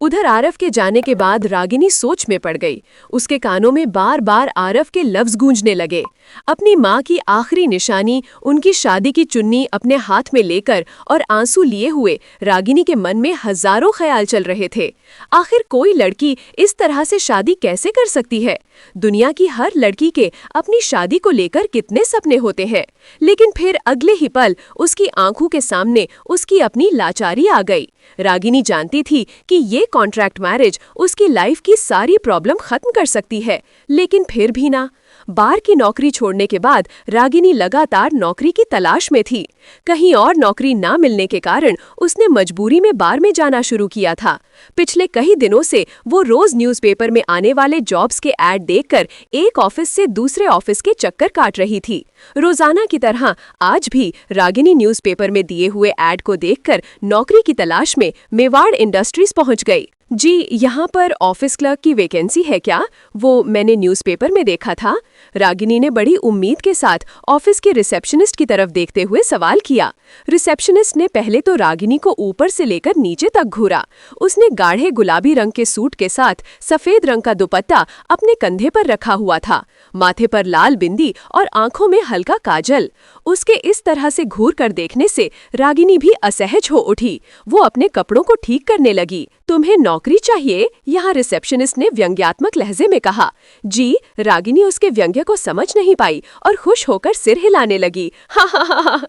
उधर आरव के जाने के बाद रागिनी सोच में पड़ गई। उसके कानों में बार बार आरव के लफ्ज गूंजने लगे। अपनी माँ की आखिरी निशानी, उनकी शादी की चुन्नी अपने हाथ में लेकर और आंसू लिए हुए रागिनी के मन में हजारों ख्याल चल रहे थे। आखिर कोई लड़की इस तरह से शादी कैसे कर सकती है? दुनिया की हर लड़की के अपनी शादी को लेकर कितने सपने होते हैं, लेकिन फिर अगले ही पल उसकी आंखों के सामने उसकी अपनी लाचारी आ गई। रागिनी जानती थी कि ये कॉन्ट्रैक्ट मैरिज उसकी लाइफ की सारी प्रॉब्लम खत्म कर सकती है, लेकिन फिर भी ना। बार की नौकरी छोड़ने के बाद रागिनी लगातार नौकरी की तलाश में थी। कहीं और नौकरी ना मिलने के कारण उसने मजबूरी में बार में जाना शुरू किया था। पिछले कई दिनों से वो रोज न्यूज़पेपर में आने वाले जॉब्स के ऐड देखकर एक ऑफिस से दूसरे ऑफिस के चक्कर काट रही थी। रोजाना की तरह आज भी रागिनी न्यूज़पेपर में दिए हुए ऐड को देखकर नौकरी की तलाश में मेवाड़ इंडस्ट्रीज पहुंच गई। जी, यहाँ पर ऑफिस क्लर्क की वैकेंसी है क्या? वो मैंने न्यूज़पेपर में देखा था। रागिनी ने बड़ी उम्मीद के साथ ऑफिस के रिसेप्शनिस्ट की तरफ देखते हुए सवाल किया। रिसेप्शनिस्ट ने पहले तो रागिनी को ऊपर से लेकर नीचे तक घूरा। उसने गाढ़े गुलाबी रंग के सूट के साथ सफेद रंग का दुपट्टा अपने कंधे पर रखा हुआ था, माथे पर लाल बिंदी और आंखों में हल्का काजल। उसके इस तरह से घूर कर देखने से रागिनी भी असहज हो उठी। वो अपने कपड़ों को ठीक करने लगी। तुम्हें नौकरी चाहिए? यहाँ रिसेप्शनिस्ट ने व्यंग्यात्मक लहजे में कहा। जी, रागिनी उसके व्यंग्य को समझ नहीं पाई और खुश होकर सिर हिलाने लगी। हा हा हा हा।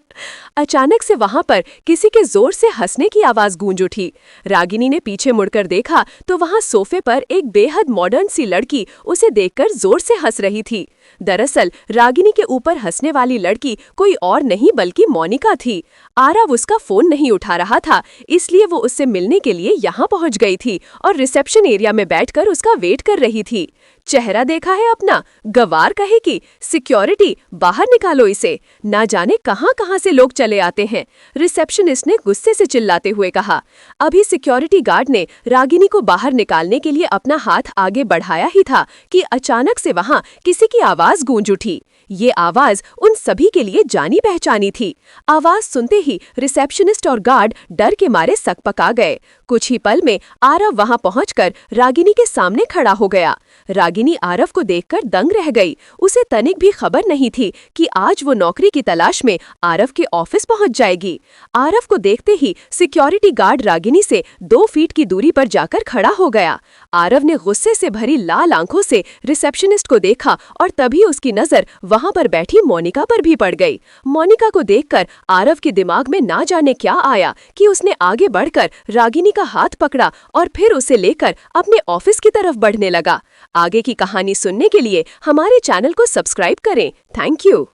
अचानक से वहां पर किसी के जोर से हंसने की आवाज गूंज उठी। रागिनी ने पीछे मुड़कर देखा तो वहां सोफे पर एक बेहद मॉडर्न सी लड़की उसे देखकर जोर से हंस रही थी। दरअसल रागिनी के ऊपर हंसने वाली लड़की कोई और नहीं बल्कि मोनिका थी। आरव उसका फोन नहीं उठा रहा था, इसलिए वो उससे मिलने के लिए यहाँ पहुँच गई थी और रिसेप्शन एरिया में बैठकर उसका वेट कर रही थी। चेहरा देखा है अपना? गवार कहेगी। सिक्योरिटी, बाहर निकालो इसे। ना जाने कहां कहां से लोग चले आते हैं, रिसेप्शनिस्ट ने गुस्से से चिल्लाते हुए कहा। अभी सिक्योरिटी गार्ड ने रागिनी को बाहर निकालने के लिए अपना हाथ आगे बढ़ाया ही था कि अचानक से वहां किसी की आवाज गूंज उठी। ये आवाज उन सभी के लिए जानी पहचानी थी। आवाज सुनते ही रिसेप्शनिस्ट और गार्ड डर के मारे सकपका गए। कुछ ही पल में आरव वहां पहुंचकर रागिनी के सामने खड़ा हो गया। रागिनी आरव को देखकर दंग रह गई। उसे तनिक भी खबर नहीं थी कि आज वो नौकरी की तलाश में आरव के ऑफिस पहुंच जाएगी। आरव को देखते ही सिक्योरिटी गार्ड रागिनी से 2 फीट की दूरी पर जाकर खड़ा हो गया। आरव ने गुस्से से भरी लाल आंखों से रिसेप्शनिस्ट को देखा और तभी उसकी नजर वहां पर बैठी मोनिका पर भी पड़ गई। मोनिका को देखकर आरव के दिमाग में ना जाने क्या आया कि उसने आगे बढ़कर रागिनी का हाथ पकड़ा और फिर उसे लेकर अपने ऑफिस की तरफ बढ़ने लगा। आगे की कहानी सुनने के लिए हमारे चैनल को सब्सक्राइब करें। Thank you.